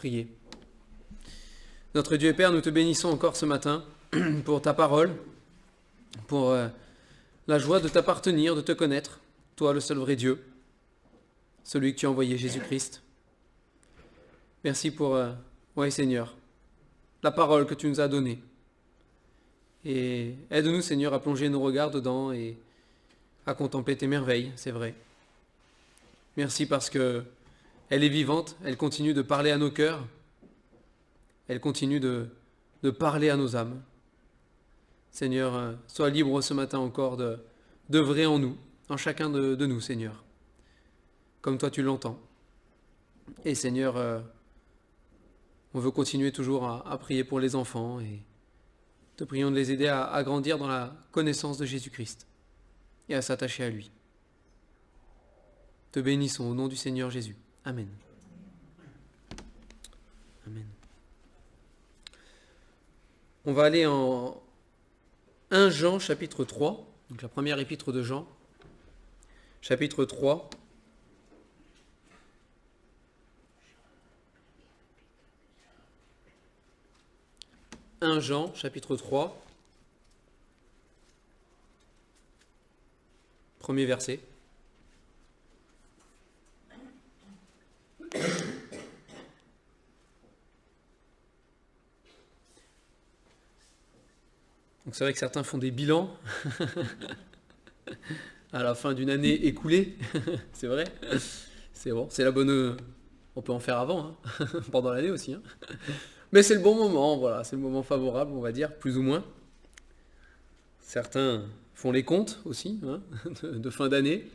Prier. Notre Dieu et Père, nous te bénissons encore ce matin pour ta parole, pour la joie de t'appartenir, de te connaître, toi le seul vrai Dieu, celui que tu as envoyé, Jésus-Christ. Merci pour, Seigneur, la parole que tu nous as donnée. Et aide-nous, Seigneur, à plonger nos regards dedans et à contempler tes merveilles, c'est vrai. Merci parce que elle est vivante, elle continue de parler à nos cœurs, elle continue de parler à nos âmes. Seigneur, sois libre ce matin encore d'œuvrer en nous, en chacun de nous, Seigneur, comme toi tu l'entends. Et Seigneur, on veut continuer toujours à prier pour les enfants et te prions de les aider à grandir dans la connaissance de Jésus-Christ et à s'attacher à lui. Te bénissons au nom du Seigneur Jésus. Amen. Amen. On va aller en 1 Jean chapitre 3, donc la première épître de Jean, chapitre 3. « 1 Jean, chapitre 3, premier verset. Donc c'est vrai que certains font des bilans à la fin d'une année écoulée, c'est vrai, c'est bon, c'est la bonne... On peut en faire avant, hein, pendant l'année aussi. Hein. Mais c'est le bon moment, voilà, c'est le moment favorable, on va dire, plus ou moins. Certains font les comptes aussi, hein, de fin d'année,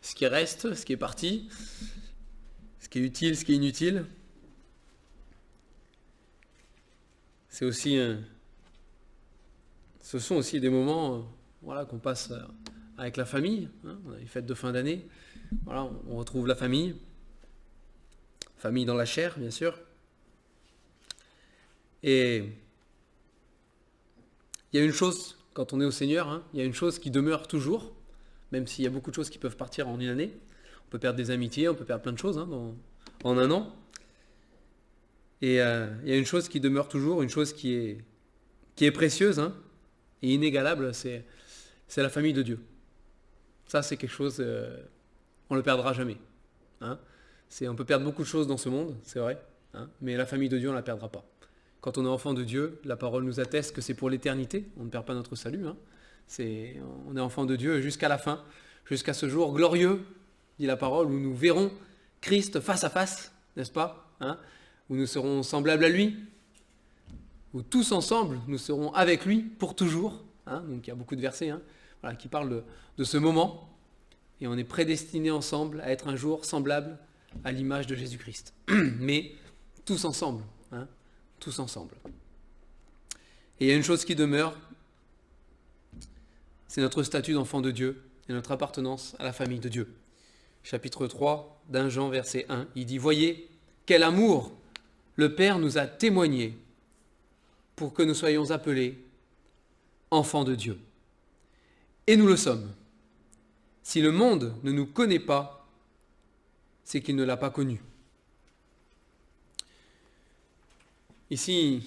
ce qui reste, ce qui est parti, ce qui est utile, ce qui est inutile. C'est aussi ce sont aussi des moments voilà, qu'on passe avec la famille, hein, on a les fêtes de fin d'année, voilà, on retrouve la famille dans la chair, bien sûr. Et il y a une chose, quand on est au Seigneur, hein, il y a une chose qui demeure toujours, même s'il y a beaucoup de choses qui peuvent partir en une année. On peut perdre des amitiés, on peut perdre plein de choses hein, en un an. Et il y a une chose qui demeure toujours, une chose qui est précieuse hein, et inégalable, c'est la famille de Dieu. Ça, c'est quelque chose, on ne le perdra jamais. Hein. On peut perdre beaucoup de choses dans ce monde, c'est vrai, hein, mais la famille de Dieu, on ne la perdra pas. Quand on est enfant de Dieu, la parole nous atteste que c'est pour l'éternité, on ne perd pas notre salut. Hein. On est enfant de Dieu jusqu'à la fin, jusqu'à ce jour glorieux, dit la parole, où nous verrons Christ face à face, n'est-ce pas hein, où nous serons semblables à lui, où tous ensemble, nous serons avec lui pour toujours. Hein. Donc il y a beaucoup de versets hein, voilà, qui parlent de ce moment, et on est prédestinés ensemble à être un jour semblables à l'image de Jésus-Christ. Mais tous ensemble, hein, tous ensemble. Et il y a une chose qui demeure, c'est notre statut d'enfant de Dieu et notre appartenance à la famille de Dieu. Chapitre 3 d'1 Jean, verset 1, il dit « Voyez, quel amour le Père nous a témoigné pour que nous soyons appelés enfants de Dieu. Et nous le sommes. Si le monde ne nous connaît pas, c'est qu'il ne l'a pas connu. » Ici,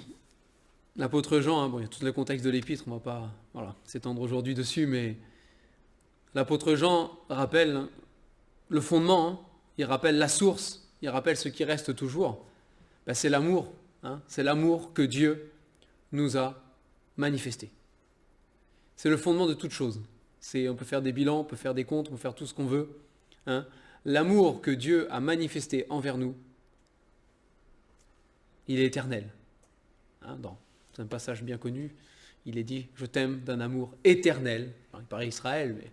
l'apôtre Jean, hein, bon, il y a tout le contexte de l'épître, on ne va pas s'étendre aujourd'hui dessus, mais l'apôtre Jean rappelle hein, le fondement, hein, il rappelle la source, il rappelle ce qui reste toujours. Ben, c'est l'amour, hein, c'est l'amour que Dieu nous a manifesté. C'est le fondement de toute chose. On peut faire des bilans, on peut faire des comptes, on peut faire tout ce qu'on veut. Hein. L'amour que Dieu a manifesté envers nous, il est éternel. Hein, dans un passage bien connu, il est dit « Je t'aime d'un amour éternel ». Il paraît Israël, mais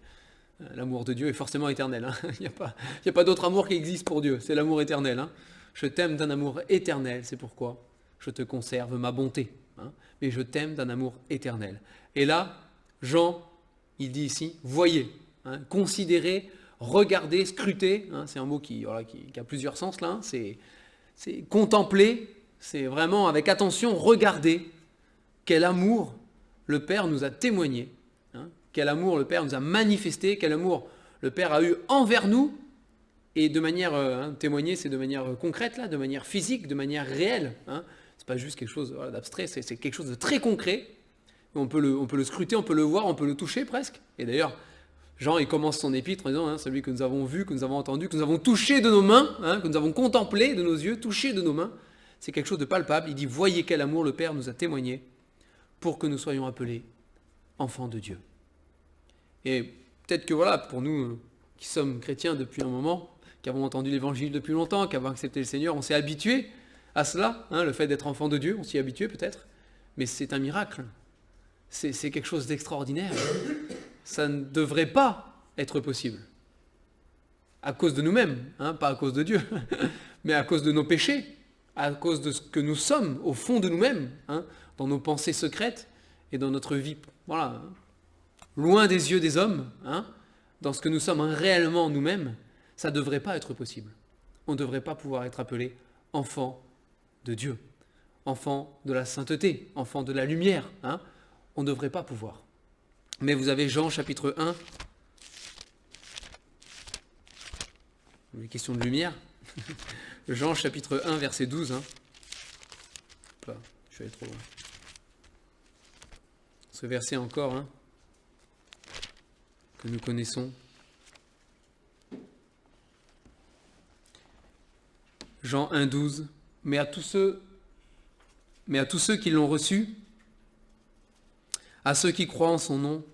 l'amour de Dieu est forcément éternel. Hein. Il n'y a pas d'autre amour qui existe pour Dieu, c'est l'amour éternel. Hein. Je t'aime d'un amour éternel, c'est pourquoi je te conserve ma bonté. Hein, mais je t'aime d'un amour éternel. Et là, Jean, il dit ici, voyez, hein, considérez, regardez, scrutez, hein, c'est un mot qui a plusieurs sens là, hein, c'est contempler, c'est vraiment avec attention, regarder quel amour le Père nous a témoigné, hein, quel amour le Père nous a manifesté, quel amour le Père a eu envers nous, Et de manière, témoigner, c'est de manière concrète, là, de manière physique, de manière réelle. C'est pas juste quelque chose d'abstrait, c'est quelque chose de très concret. On peut le scruter, on peut le voir, on peut le toucher presque. Et d'ailleurs, Jean, il commence son épître en disant, celui que nous avons vu, que nous avons entendu, que nous avons touché de nos mains, que nous avons contemplé de nos yeux, touché de nos mains. C'est quelque chose de palpable. Il dit, voyez quel amour le Père nous a témoigné pour que nous soyons appelés enfants de Dieu. Et peut-être que voilà, pour nous qui sommes chrétiens depuis un moment, qui avons entendu l'évangile depuis longtemps, qui avons accepté le Seigneur, on s'est habitué à cela, le fait d'être enfant de Dieu, on s'y est habitué peut-être, mais c'est un miracle. C'est quelque chose d'extraordinaire. Ça ne devrait pas être possible. À cause de nous-mêmes, pas à cause de Dieu, mais à cause de nos péchés, à cause de ce que nous sommes au fond de nous-mêmes, dans nos pensées secrètes et dans notre vie, voilà, loin des yeux des hommes, dans ce que nous sommes réellement nous-mêmes, ça ne devrait pas être possible. On ne devrait pas pouvoir être appelé enfant de Dieu, enfant de la sainteté, enfant de la lumière. On ne devrait pas pouvoir. Mais vous avez Jean chapitre 1, les questions de lumière, Jean chapitre 1 verset 12. Là, je vais aller trop loin. Ce verset encore, que nous connaissons. Jean 1, 12. Mais à tous ceux qui l'ont reçu, à ceux qui croient en son nom,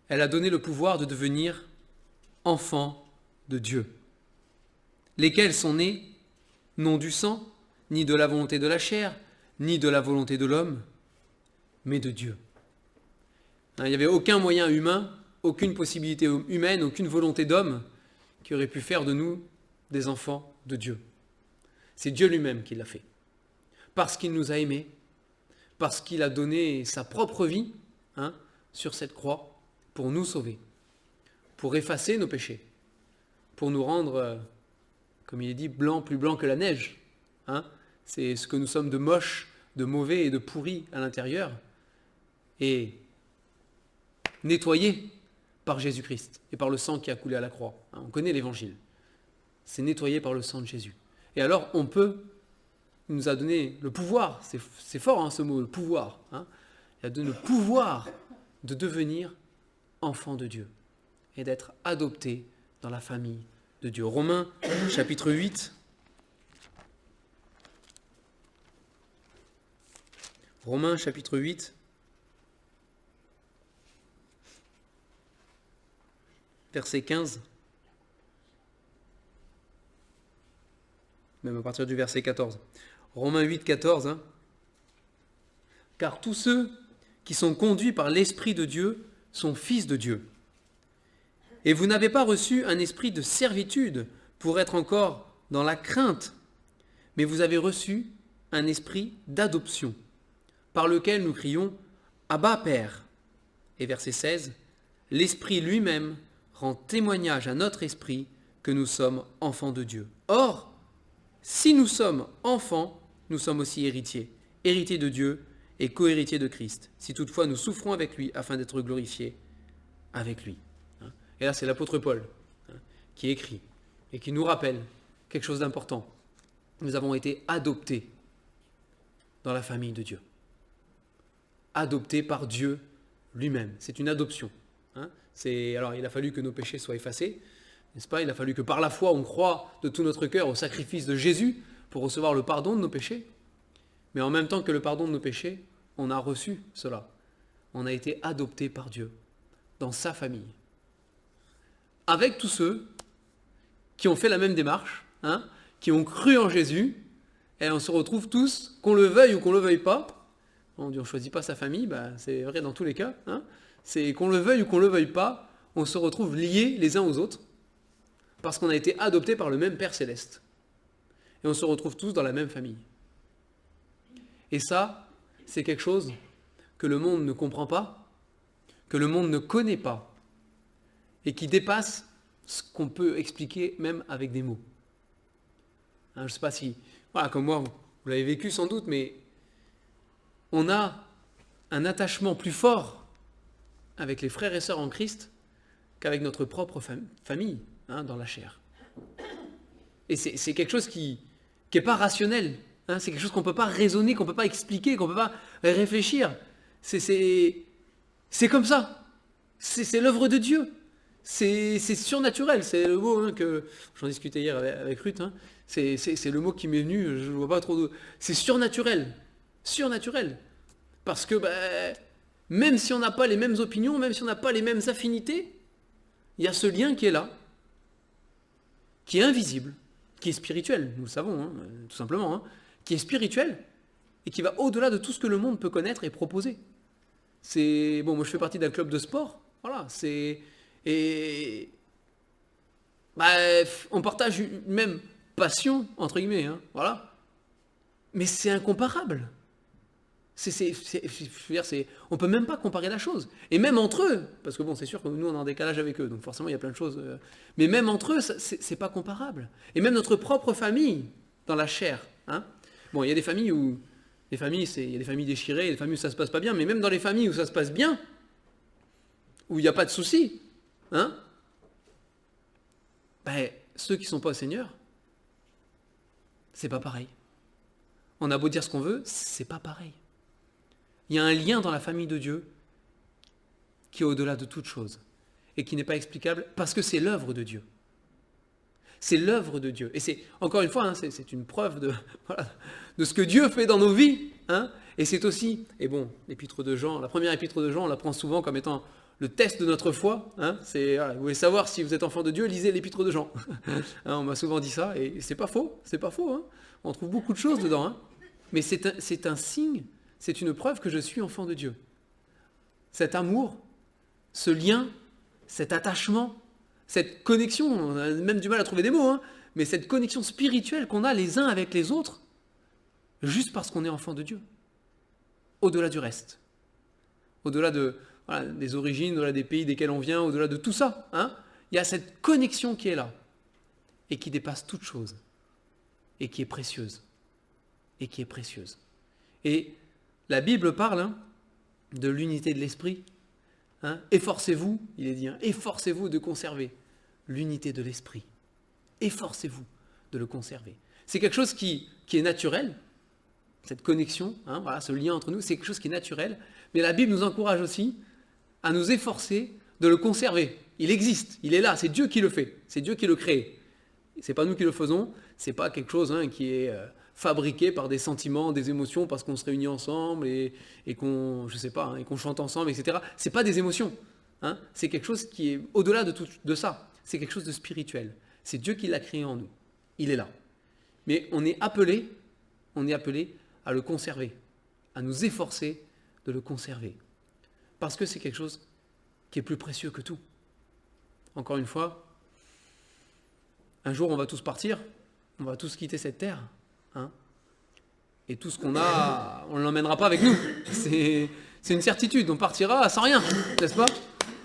elle a donné le pouvoir de devenir enfants de Dieu, lesquels sont nés non du sang, ni de la volonté de la chair, ni de la volonté de l'homme, mais de Dieu. Il n'y avait aucun moyen humain, aucune possibilité humaine, aucune volonté d'homme qui aurait pu faire de nous des enfants de Dieu. C'est Dieu lui-même qui l'a fait. Parce qu'il nous a aimés, parce qu'il a donné sa propre vie sur cette croix pour nous sauver, pour effacer nos péchés, pour nous rendre, comme il est dit, plus blanc que la neige. C'est ce que nous sommes de moche, de mauvais et de pourris à l'intérieur, et nettoyés par Jésus-Christ et par le sang qui a coulé à la croix. On connaît l'évangile. C'est nettoyé par le sang de Jésus. Et alors, il nous a donné le pouvoir, c'est fort ce mot, le pouvoir. Il a donné le pouvoir de devenir enfant de Dieu et d'être adopté dans la famille de Dieu. Romains chapitre 8. Romains chapitre 8. Verset 15. Même à partir du verset 14. Romains 8, 14. Car tous ceux qui sont conduits par l'Esprit de Dieu sont fils de Dieu. Et vous n'avez pas reçu un esprit de servitude pour être encore dans la crainte, mais vous avez reçu un esprit d'adoption, par lequel nous crions « Abba, Père ». Et verset 16, « L'Esprit lui-même rend témoignage à notre esprit que nous sommes enfants de Dieu. Or, si nous sommes enfants, nous sommes aussi héritiers, héritiers de Dieu et co-héritiers de Christ, si toutefois nous souffrons avec lui afin d'être glorifiés avec lui. » Et là, c'est l'apôtre Paul qui écrit et qui nous rappelle quelque chose d'important. Nous avons été adoptés dans la famille de Dieu. Adoptés par Dieu lui-même. C'est une adoption. Alors, il a fallu que nos péchés soient effacés, n'est-ce pas? Il a fallu que par la foi, on croie de tout notre cœur au sacrifice de Jésus pour recevoir le pardon de nos péchés. Mais en même temps que le pardon de nos péchés, on a reçu cela. On a été adoptés par Dieu dans sa famille. Avec tous ceux qui ont fait la même démarche, qui ont cru en Jésus, et on se retrouve tous, qu'on le veuille ou qu'on ne le veuille pas. On dit on ne choisit pas sa famille, c'est vrai dans tous les cas. C'est qu'on le veuille ou qu'on ne le veuille pas, on se retrouve liés les uns aux autres, parce qu'on a été adoptés par le même Père Céleste. Et on se retrouve tous dans la même famille. Et ça, c'est quelque chose que le monde ne comprend pas, que le monde ne connaît pas, et qui dépasse ce qu'on peut expliquer même avec des mots. Je ne sais pas si, comme moi, vous l'avez vécu sans doute, mais on a un attachement plus fort avec les frères et sœurs en Christ qu'avec notre propre famille, dans la chair. Et c'est quelque chose qui n'est pas rationnel. Hein, c'est quelque chose qu'on ne peut pas raisonner, qu'on ne peut pas expliquer, qu'on ne peut pas réfléchir. C'est comme ça. C'est l'œuvre de Dieu. C'est surnaturel. C'est le mot hein, que j'en discutais hier avec Ruth. Hein. C'est le mot qui m'est venu. Je ne vois pas trop de... C'est surnaturel. Surnaturel. Parce que même si on n'a pas les mêmes opinions, même si on n'a pas les mêmes affinités, il y a ce lien qui est là, qui est invisible, qui est spirituel, nous le savons, hein, tout simplement, hein, qui est spirituel et qui va au-delà de tout ce que le monde peut connaître et proposer. C'est bon, moi je fais partie d'un club de sport, voilà, on partage une même passion entre guillemets, hein, voilà, mais c'est incomparable. On peut même pas comparer la chose. Et même entre eux, parce que bon, c'est sûr que nous on est en décalage avec eux, donc forcément il y a plein de choses. Mais même entre eux, c'est pas comparable. Et même notre propre famille, dans la chair. Hein. Bon, il y a des familles où il y a des familles déchirées, il y a des familles où ça se passe pas bien, mais même dans les familles où ça se passe bien, où il n'y a pas de soucis, hein, ceux qui sont pas au Seigneur, c'est pas pareil. On a beau dire ce qu'on veut, c'est pas pareil. Il y a un lien dans la famille de Dieu qui est au-delà de toute chose et qui n'est pas explicable parce que c'est l'œuvre de Dieu. C'est l'œuvre de Dieu. Et c'est, encore une fois, hein, c'est une preuve de ce que Dieu fait dans nos vies. Hein, et c'est aussi, et bon, l'épître de Jean, la première épître de Jean, on la prend souvent comme étant le test de notre foi. Hein, vous voulez savoir si vous êtes enfant de Dieu, lisez l'épître de Jean. Hein, on m'a souvent dit ça, et c'est pas faux, c'est pas faux. Hein, on trouve beaucoup de choses dedans. Hein, mais c'est un signe. C'est une preuve que je suis enfant de Dieu. Cet amour, ce lien, cet attachement, cette connexion, on a même du mal à trouver des mots, hein, mais cette connexion spirituelle qu'on a les uns avec les autres, juste parce qu'on est enfant de Dieu. Au-delà du reste. Au-delà des origines, au-delà des pays desquels on vient, au-delà de tout ça. Hein, il y a cette connexion qui est là, et qui dépasse toute chose, et qui est précieuse. Et qui est précieuse. Et la Bible parle hein, de l'unité de l'esprit. Hein, efforcez-vous, il est dit, hein, efforcez-vous de conserver l'unité de l'esprit. Efforcez-vous de le conserver. C'est quelque chose qui est naturel, cette connexion, hein, voilà, ce lien entre nous, c'est quelque chose qui est naturel, mais la Bible nous encourage aussi à nous efforcer de le conserver. Il existe, il est là, c'est Dieu qui le fait, c'est Dieu qui le crée. C'est pas nous qui le faisons, c'est pas quelque chose hein, qui est... fabriqué par des sentiments, des émotions, parce qu'on se réunit ensemble et qu'on, je sais pas, hein, et qu'on chante ensemble, etc. C'est pas des émotions. Hein, c'est quelque chose qui est au-delà de ça. C'est quelque chose de spirituel. C'est Dieu qui l'a créé en nous. Il est là. Mais on est appelé à le conserver, à nous efforcer de le conserver. Parce que c'est quelque chose qui est plus précieux que tout. Encore une fois, un jour on va tous partir, on va tous quitter cette terre. Hein, et tout ce qu'on a, on ne l'emmènera pas avec nous. C'est une certitude, on partira sans rien, n'est-ce pas?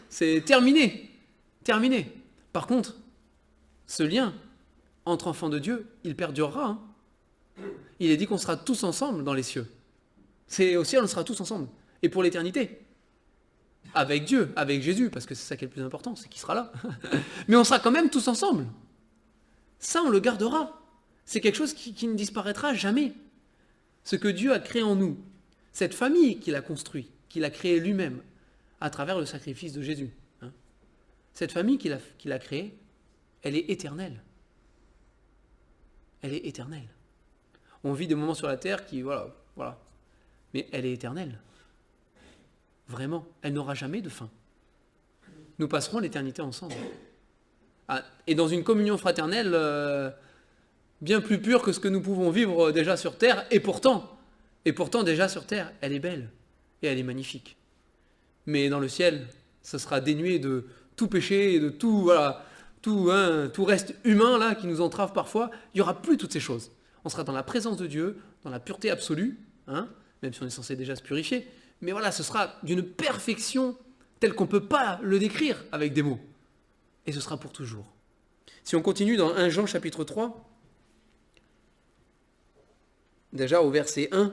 C'est terminé. Terminé. Par contre, ce lien entre enfants de Dieu, il perdurera. Hein. Il est dit qu'on sera tous ensemble dans les cieux. C'est au ciel, on sera tous ensemble. Et pour l'éternité. Avec Dieu, avec Jésus, parce que c'est ça qui est le plus important, c'est qu'il sera là. Mais on sera quand même tous ensemble. Ça, on le gardera. C'est quelque chose qui ne disparaîtra jamais. Ce que Dieu a créé en nous, cette famille qu'il a construite, qu'il a créée lui-même, à travers le sacrifice de Jésus. Hein. Cette famille qu'il a créée, elle est éternelle. Elle est éternelle. On vit des moments sur la terre qui, voilà. Mais elle est éternelle. Vraiment, elle n'aura jamais de fin. Nous passerons l'éternité ensemble. Ah, et dans une communion fraternelle... bien plus pure que ce que nous pouvons vivre déjà sur Terre, et pourtant déjà sur Terre, elle est belle, et elle est magnifique. Mais dans le ciel, ce sera dénué de tout péché, et de tout, voilà, tout reste humain là, qui nous entrave parfois. Il n'y aura plus toutes ces choses. On sera dans la présence de Dieu, dans la pureté absolue, hein, même si on est censé déjà se purifier, mais voilà, ce sera d'une perfection telle qu'on ne peut pas le décrire avec des mots. Et ce sera pour toujours. Si on continue dans 1 Jean chapitre 3, déjà au verset 1,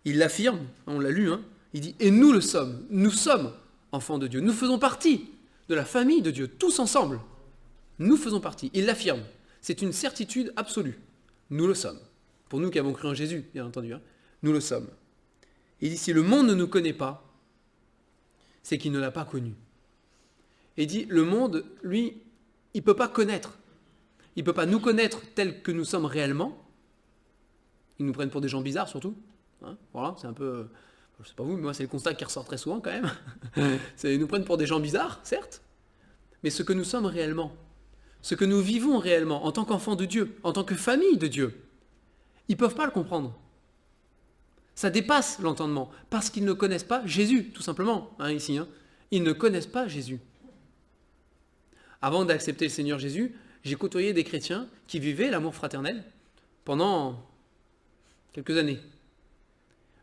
il l'affirme, on l'a lu, hein, il dit « Et nous le sommes, nous sommes enfants de Dieu, nous faisons partie de la famille de Dieu, tous ensemble, nous faisons partie ». Il l'affirme. C'est une certitude absolue. Nous le sommes. Pour nous qui avons cru en Jésus, bien entendu, nous le sommes. Il dit, si le monde ne nous connaît pas, c'est qu'il ne l'a pas connu. Et il dit, le monde, lui, il ne peut pas connaître. Il ne peut pas nous connaître tels que nous sommes réellement. Ils nous prennent pour des gens bizarres, surtout. Voilà, c'est un peu... Je ne sais pas vous, mais moi, c'est le constat qui ressort très souvent, quand même. Ils nous prennent pour des gens bizarres, certes. Mais ce que nous sommes réellement, ce que nous vivons réellement, en tant qu'enfants de Dieu, en tant que famille de Dieu, ils ne peuvent pas le comprendre. Ça dépasse l'entendement, parce qu'ils ne connaissent pas Jésus, tout simplement, ici. Ils ne connaissent pas Jésus. Avant d'accepter le Seigneur Jésus, j'ai côtoyé des chrétiens qui vivaient l'amour fraternel pendant quelques années.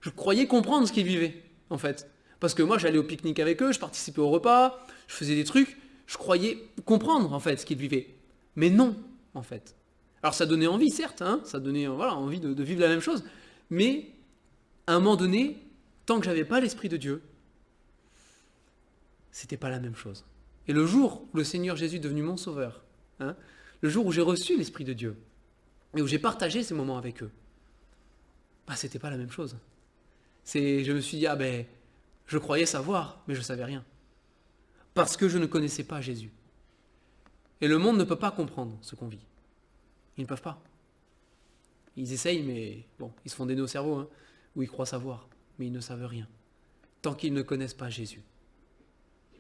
Je croyais comprendre ce qu'ils vivaient, en fait. Parce que moi, j'allais au pique-nique avec eux, je participais au repas, je faisais des trucs, je croyais comprendre, en fait, ce qu'ils vivaient. Mais non, en fait. Alors ça donnait envie, certes, ça donnait envie de vivre la même chose, mais à un moment donné, tant que j'avais pas l'Esprit de Dieu, c'était pas la même chose. Et le jour où le Seigneur Jésus est devenu mon sauveur, le jour où j'ai reçu l'Esprit de Dieu, et où j'ai partagé ces moments avec eux, c'était pas la même chose. Je me suis dit, je croyais savoir, mais je savais rien. Parce que je ne connaissais pas Jésus. Et le monde ne peut pas comprendre ce qu'on vit. Ils ne peuvent pas. Ils essayent, mais bon, ils se font des nœuds au cerveau, où ils croient savoir, mais ils ne savent rien. Tant qu'ils ne connaissent pas Jésus.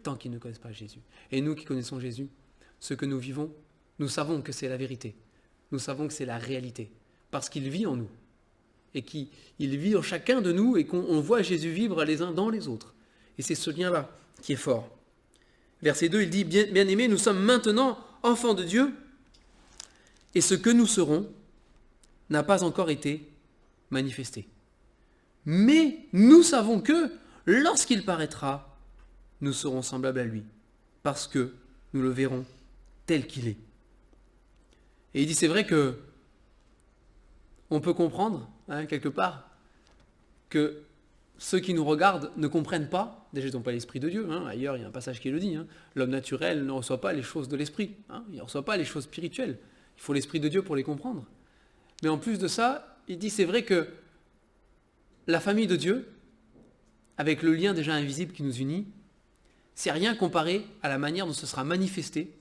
Tant qu'ils ne connaissent pas Jésus. Et nous qui connaissons Jésus, ce que nous vivons, nous savons que c'est la vérité. Nous savons que c'est la réalité. Parce qu'il vit en nous. Et qu'il vit en chacun de nous et qu'on voit Jésus vivre les uns dans les autres. Et c'est ce lien-là qui est fort. Verset 2, il dit, bien-aimés, nous sommes maintenant enfants de Dieu, et ce que nous serons n'a pas encore été manifesté. Mais nous savons que, lorsqu'il paraîtra, nous serons semblables à lui, parce que nous le verrons tel qu'il est. Et il dit, c'est vrai que on peut comprendre, quelque part, que ceux qui nous regardent ne comprennent pas, déjà ils n'ont pas l'Esprit de Dieu, ailleurs il y a un passage qui le dit, l'homme naturel ne reçoit pas les choses de l'Esprit, il ne reçoit pas les choses spirituelles, il faut l'Esprit de Dieu pour les comprendre. Mais en plus de ça, il dit c'est vrai que la famille de Dieu, avec le lien déjà invisible qui nous unit, c'est rien comparé à la manière dont ce sera manifesté,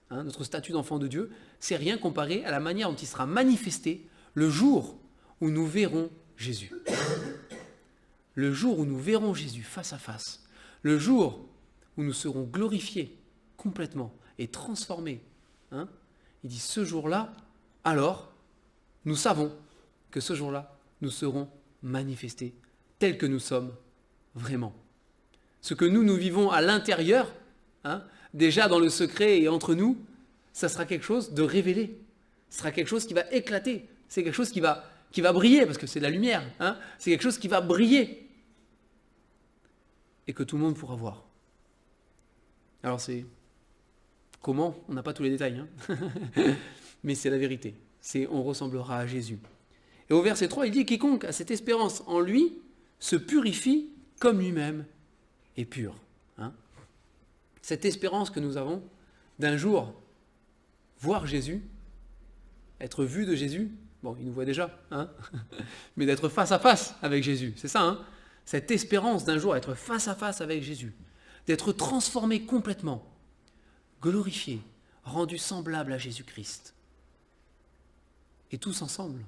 notre statut d'enfant de Dieu, c'est rien comparé à la manière dont il sera manifesté le jour où nous verrons Jésus. Le jour où nous verrons Jésus face à face, le jour où nous serons glorifiés complètement et transformés, il dit ce jour-là, alors nous savons que ce jour-là, nous serons manifestés tels que nous sommes vraiment. Ce que nous vivons à l'intérieur, déjà dans le secret et entre nous, ça sera quelque chose de révélé. Ce sera quelque chose qui va éclater. C'est quelque chose qui va briller, parce que c'est de la lumière. C'est quelque chose qui va briller. Et que tout le monde pourra voir. Alors c'est... Comment ? On n'a pas tous les détails. Mais c'est la vérité. On ressemblera à Jésus. Et au verset 3, il dit « Quiconque a cette espérance en lui se purifie comme lui-même est pur. » Cette espérance que nous avons d'un jour voir Jésus, être vu de Jésus, bon, il nous voit déjà, mais d'être face à face avec Jésus, c'est ça, cette espérance d'un jour être face à face avec Jésus, d'être transformé complètement, glorifié, rendu semblable à Jésus-Christ. Et tous ensemble,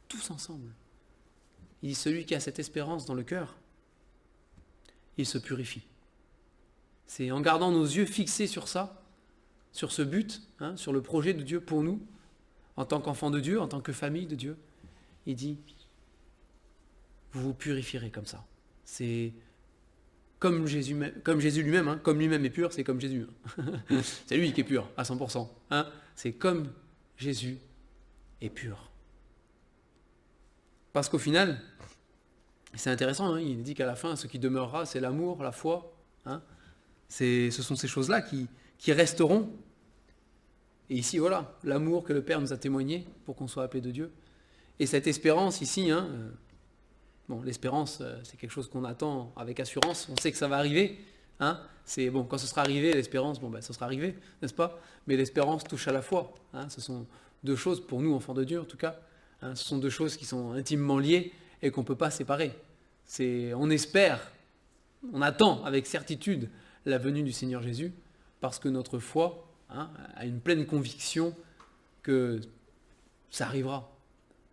tous ensemble. Il dit, celui qui a cette espérance dans le cœur, il se purifie. C'est en gardant nos yeux fixés sur ça, sur ce but, sur le projet de Dieu pour nous, en tant qu'enfants de Dieu, en tant que famille de Dieu. Il dit, vous vous purifierez comme ça. C'est comme Jésus lui-même, comme lui-même est pur, c'est comme Jésus. C'est lui qui est pur, à 100%. C'est comme Jésus est pur. Parce qu'au final, c'est intéressant, il dit qu'à la fin, ce qui demeurera, c'est l'amour, la foi. Ce sont ces choses-là qui resteront. Et ici, voilà, l'amour que le Père nous a témoigné pour qu'on soit appelé de Dieu. Et cette espérance ici, l'espérance, c'est quelque chose qu'on attend avec assurance. On sait que ça va arriver. hein. C'est bon, quand ce sera arrivé, l'espérance, bon, ben, ce sera arrivé, n'est-ce pas? Mais l'espérance touche à la foi, hein. Ce sont deux choses, pour nous, enfants de Dieu en tout cas, hein, ce sont deux choses qui sont intimement liées et qu'on ne peut pas séparer. On espère, on attend avec certitude la venue du Seigneur Jésus, parce que notre foi, hein, a une pleine conviction que ça arrivera.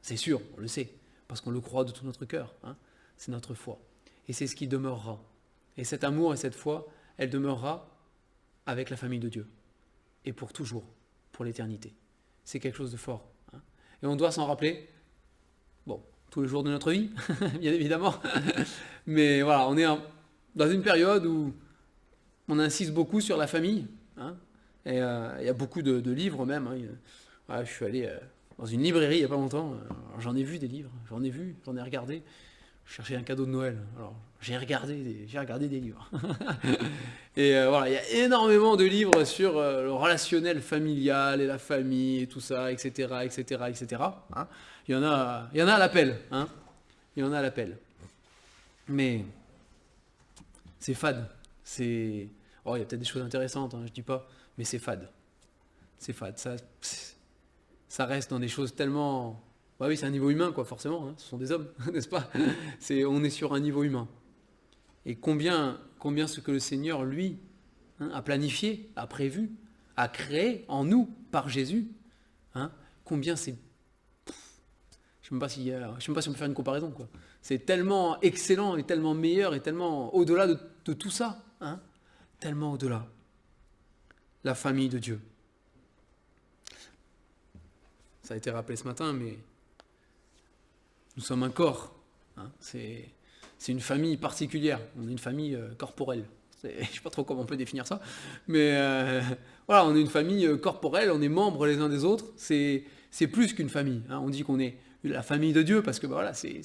C'est sûr, on le sait, parce qu'on le croit de tout notre cœur, hein. C'est notre foi. Et c'est ce qui demeurera. Et cet amour et cette foi, elle demeurera avec la famille de Dieu. Et pour toujours, pour l'éternité. C'est quelque chose de fort, hein. Et on doit s'en rappeler, bon, tous les jours de notre vie, bien évidemment. Mais voilà, on est dans une période où on insiste beaucoup sur la famille, hein. Et il y a beaucoup de livres même, hein. Voilà, je suis allé dans une librairie il n'y a pas longtemps. Alors, j'en ai vu des livres, j'en ai regardé. Je cherchais un cadeau de Noël. Alors, j'ai regardé des livres. Et voilà, il y a énormément de livres sur le relationnel familial et la famille et tout ça, etc., etc., etc. Hein. Il y en a à l'appel, hein. Il y en a à l'appel. Mais c'est fade. Oh, il y a peut-être des choses intéressantes, hein, je dis pas, mais c'est fade. C'est fade. Ça reste dans des choses tellement... Bah oui, c'est un niveau humain, quoi, forcément. Hein. Ce sont des hommes, n'est-ce pas? On est sur un niveau humain. Et combien ce que le Seigneur, lui, hein, a planifié, a prévu, a créé en nous, par Jésus, hein, combien c'est... Je ne sais pas si on peut faire une comparaison, quoi. C'est tellement excellent et tellement meilleur et tellement au-delà de tout ça. Hein, tellement au-delà. La famille de Dieu. Ça a été rappelé ce matin, mais nous sommes un corps. Hein, c'est une famille particulière. On est une famille corporelle. Je ne sais pas trop comment on peut définir ça. Mais voilà, on est une famille corporelle, on est membres les uns des autres. C'est plus qu'une famille. Hein. On dit qu'on est la famille de Dieu parce que bah, voilà, c'est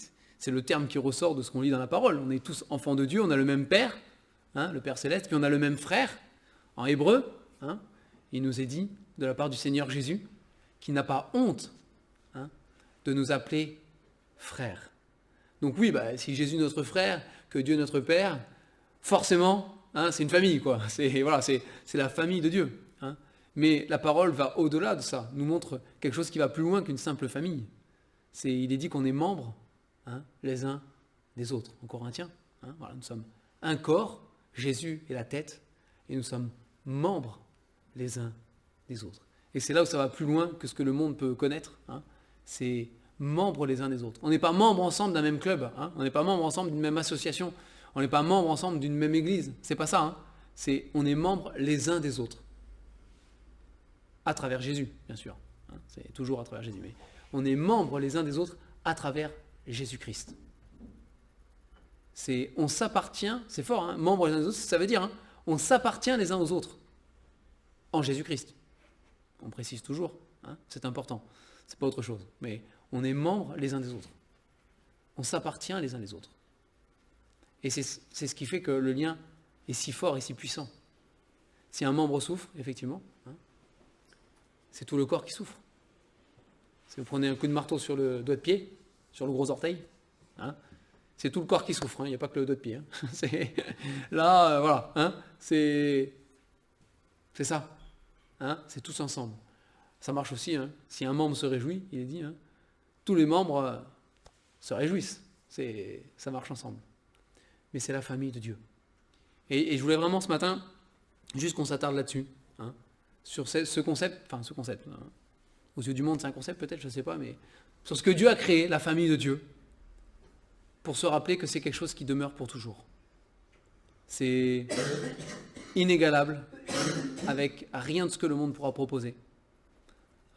le terme qui ressort de ce qu'on lit dans la parole. On est tous enfants de Dieu, on a le même Père, hein, le Père Céleste, puis on a le même frère. En hébreu, hein, il nous est dit, de la part du Seigneur Jésus, qu'il n'a pas honte, hein, de nous appeler frères. Donc oui, bah, si Jésus est notre frère, que Dieu est notre Père, forcément, hein, c'est une famille, quoi. C'est la famille de Dieu. Hein. Mais la parole va au-delà de ça, nous montre quelque chose qui va plus loin qu'une simple famille. Il est dit qu'on est membres, hein, les uns des autres. En Corinthiens, hein, voilà, nous sommes un corps, Jésus est la tête, et nous sommes membres les uns des autres. Et c'est là où ça va plus loin que ce que le monde peut connaître. Hein. C'est membres les uns des autres. On n'est pas membres ensemble d'un même club. Hein. On n'est pas membres ensemble d'une même association. On n'est pas membres ensemble d'une même église. C'est pas ça. Hein. On est membres les uns des autres. À travers Jésus, bien sûr. Hein. C'est toujours à travers Jésus. Mais on est membres les uns des autres à travers Jésus-Christ. On s'appartient, c'est fort, hein, membres les uns des autres, ça veut dire, hein, on s'appartient les uns aux autres en Jésus-Christ. On précise toujours, hein, c'est important, c'est pas autre chose, mais on est membres les uns des autres. On s'appartient les uns les autres. Et c'est ce qui fait que le lien est si fort et si puissant. Si un membre souffre, effectivement, hein, c'est tout le corps qui souffre. Si vous prenez un coup de marteau sur le doigt de pied, sur le gros orteil, hein, c'est tout le corps qui souffre, hein, il n'y a pas que le doigt de pied. Hein. Là, voilà, hein, c'est ça. Hein, c'est tous ensemble. Ça marche aussi, hein, si un membre se réjouit, il est dit, hein, tous les membres se réjouissent. Ça marche ensemble. Mais c'est la famille de Dieu. Et je voulais vraiment ce matin, juste qu'on s'attarde là-dessus, hein, sur ce concept, hein, aux yeux du monde c'est un concept peut-être, je ne sais pas, mais sur ce que Dieu a créé, la famille de Dieu, pour se rappeler que c'est quelque chose qui demeure pour toujours. C'est inégalable avec rien de ce que le monde pourra proposer.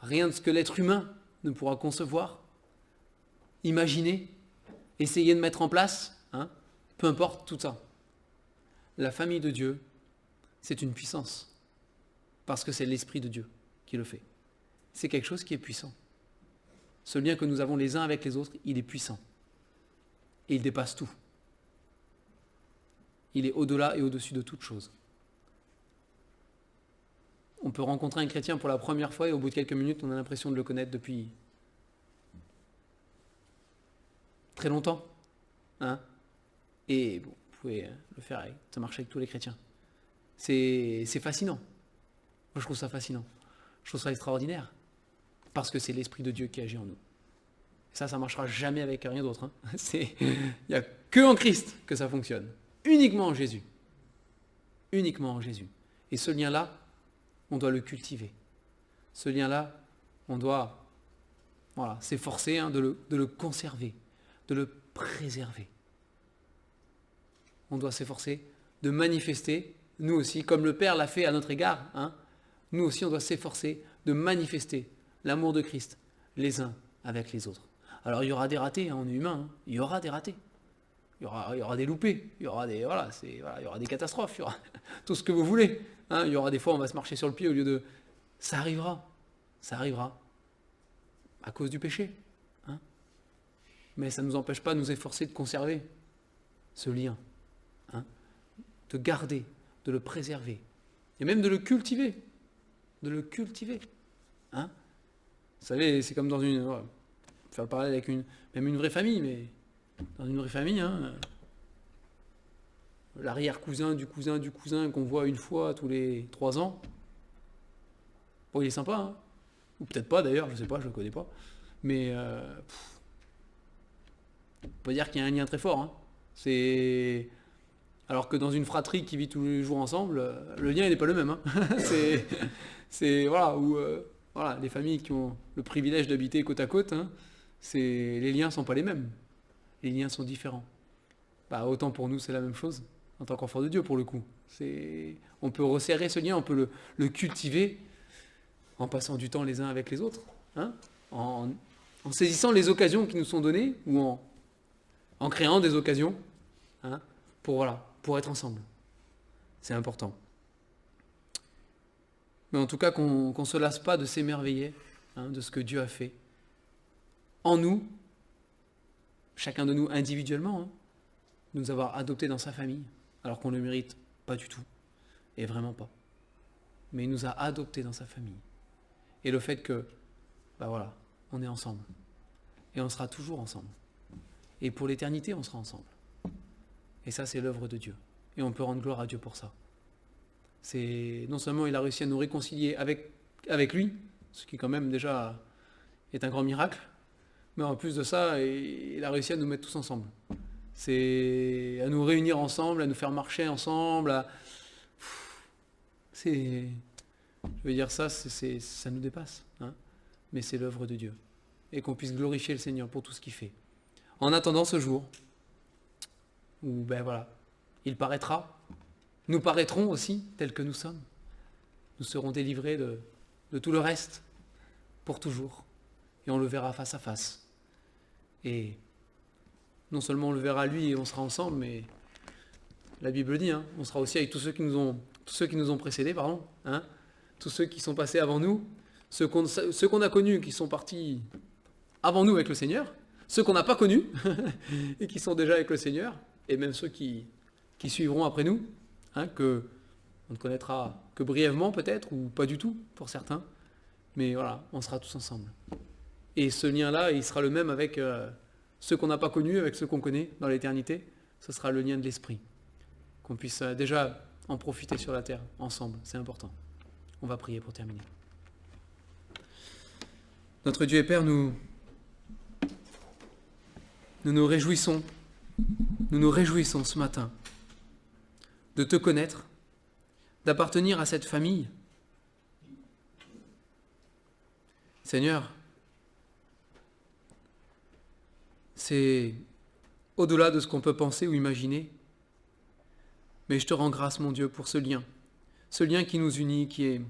Rien de ce que l'être humain ne pourra concevoir, imaginer, essayer de mettre en place, hein, peu importe tout ça. La famille de Dieu, c'est une puissance, parce que c'est l'Esprit de Dieu qui le fait. C'est quelque chose qui est puissant. Ce lien que nous avons les uns avec les autres, il est puissant. Et il dépasse tout. Il est au-delà et au-dessus de toute chose. On peut rencontrer un chrétien pour la première fois et au bout de quelques minutes, on a l'impression de le connaître depuis très longtemps. Hein, et bon, vous pouvez le faire, ça marche avec tous les chrétiens. C'est fascinant. Moi, je trouve ça fascinant. Je trouve ça extraordinaire. Parce que c'est l'Esprit de Dieu qui agit en nous. Ça ne marchera jamais avec rien d'autre. Hein. Il n'y a que en Christ que ça fonctionne. Uniquement en Jésus. Uniquement en Jésus. Et ce lien-là, on doit le cultiver. Ce lien-là, on doit s'efforcer de le conserver, de le préserver. On doit s'efforcer de manifester, nous aussi, comme le Père l'a fait à notre égard, hein, nous aussi on doit s'efforcer de manifester l'amour de Christ les uns avec les autres. Alors il y aura des ratés, hein, on est humain, hein, il y aura des ratés. Il y aura des loupés, il y aura des, il y aura des catastrophes, il y aura tout ce que vous voulez. Hein, il y aura des fois on va se marcher sur le pied au lieu de... Ça arrivera, à cause du péché. Hein. Mais ça ne nous empêche pas de nous efforcer de conserver ce lien, hein, de garder, de le préserver, et même de le cultiver. Hein. Vous savez, c'est comme dans une... On va faire le parallèle avec même une vraie famille, mais dans une vraie famille, hein, l'arrière-cousin du cousin qu'on voit une fois tous les 3 ans, bon, il est sympa, hein. Ou peut-être pas d'ailleurs, je sais pas, je le connais pas, mais on peut dire qu'il y a un lien très fort. Hein. Alors que dans une fratrie qui vit tous les jours ensemble, le lien n'est pas le même. Hein. Les familles qui ont le privilège d'habiter côte à côte, hein, les liens sont pas les mêmes. Les liens sont différents. Autant pour nous, c'est la même chose, en tant qu'enfant de Dieu, pour le coup. On peut resserrer ce lien, on peut le cultiver en passant du temps les uns avec les autres, hein, en saisissant les occasions qui nous sont données, ou en créant des occasions, hein, pour être ensemble. C'est important. Mais en tout cas, qu'on ne se lasse pas de s'émerveiller, hein, de ce que Dieu a fait en nous, chacun de nous individuellement, hein, nous avoir adoptés dans sa famille, alors qu'on ne le mérite pas du tout, et vraiment pas. Mais il nous a adoptés dans sa famille. Et le fait que, on est ensemble. Et on sera toujours ensemble. Et pour l'éternité, on sera ensemble. Et ça, c'est l'œuvre de Dieu. Et on peut rendre gloire à Dieu pour ça. Non seulement il a réussi à nous réconcilier avec lui, ce qui quand même déjà est un grand miracle, mais en plus de ça, il a réussi à nous mettre tous ensemble. C'est à nous réunir ensemble, à nous faire marcher ensemble. Je veux dire ça nous dépasse. Hein, mais c'est l'œuvre de Dieu. Et qu'on puisse glorifier le Seigneur pour tout ce qu'il fait. En attendant ce jour, où il paraîtra, nous paraîtrons aussi tels que nous sommes. Nous serons délivrés de tout le reste, pour toujours. Et on le verra face à face. Et non seulement on le verra lui et on sera ensemble, mais la Bible dit, hein, on sera aussi avec tous ceux qui nous ont précédés, hein, tous ceux qui sont passés avant nous, ceux qu'on a connus, qui sont partis avant nous avec le Seigneur, ceux qu'on n'a pas connus et qui sont déjà avec le Seigneur, et même ceux qui suivront après nous, hein, que on ne connaîtra que brièvement peut-être, ou pas du tout pour certains, mais on sera tous ensemble. Et ce lien-là, il sera le même avec ceux qu'on n'a pas connus, avec ceux qu'on connaît dans l'éternité, ce sera le lien de l'esprit. Qu'on puisse déjà en profiter sur la terre, ensemble, c'est important. On va prier pour terminer. Notre Dieu et Père, nous nous réjouissons ce matin de te connaître, d'appartenir à cette famille. Seigneur, c'est au-delà de ce qu'on peut penser ou imaginer, mais je te rends grâce, mon Dieu, pour ce lien qui nous unit, qui est,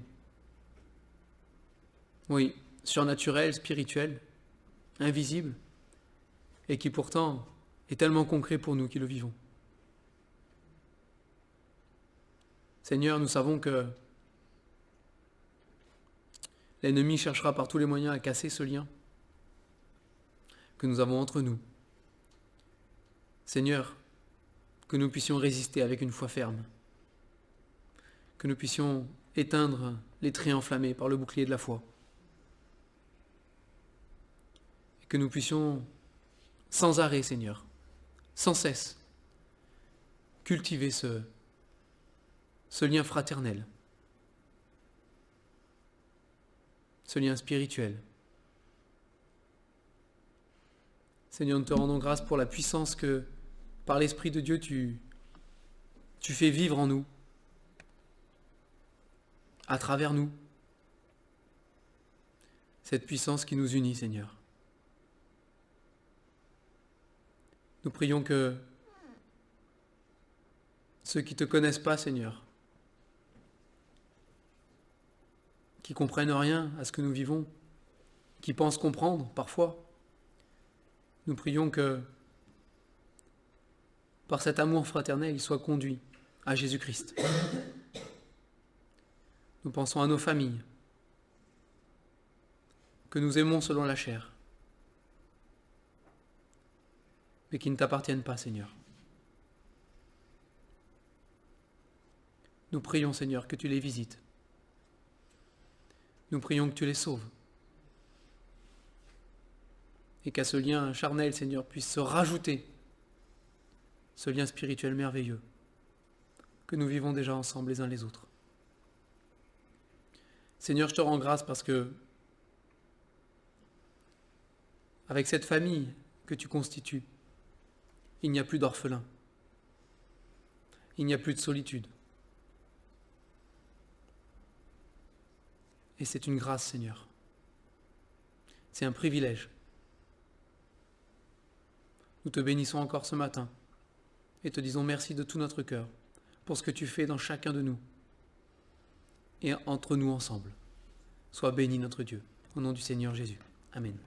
surnaturel, spirituel, invisible, et qui pourtant est tellement concret pour nous qui le vivons. Seigneur, nous savons que l'ennemi cherchera par tous les moyens à casser ce lien que nous avons entre nous. Seigneur, que nous puissions résister avec une foi ferme, que nous puissions éteindre les traits enflammés par le bouclier de la foi, et que nous puissions sans arrêt, Seigneur, sans cesse, cultiver ce lien fraternel, ce lien spirituel. Seigneur, nous te rendons grâce pour la puissance que, par l'Esprit de Dieu, tu fais vivre en nous, à travers nous, cette puissance qui nous unit, Seigneur. Nous prions que ceux qui ne te connaissent pas, Seigneur, qui comprennent rien à ce que nous vivons, qui pensent comprendre parfois, nous prions que par cet amour fraternel, ils soient conduits à Jésus-Christ. Nous pensons à nos familles, que nous aimons selon la chair, mais qui ne t'appartiennent pas, Seigneur. Nous prions, Seigneur, que tu les visites. Nous prions que tu les sauves. Et qu'à ce lien charnel, Seigneur, puisse se rajouter ce lien spirituel merveilleux que nous vivons déjà ensemble les uns les autres. Seigneur, je te rends grâce parce que avec cette famille que tu constitues, il n'y a plus d'orphelins. Il n'y a plus de solitude. Et c'est une grâce, Seigneur. C'est un privilège. Nous te bénissons encore ce matin et te disons merci de tout notre cœur pour ce que tu fais dans chacun de nous et entre nous ensemble. Sois béni notre Dieu, au nom du Seigneur Jésus. Amen.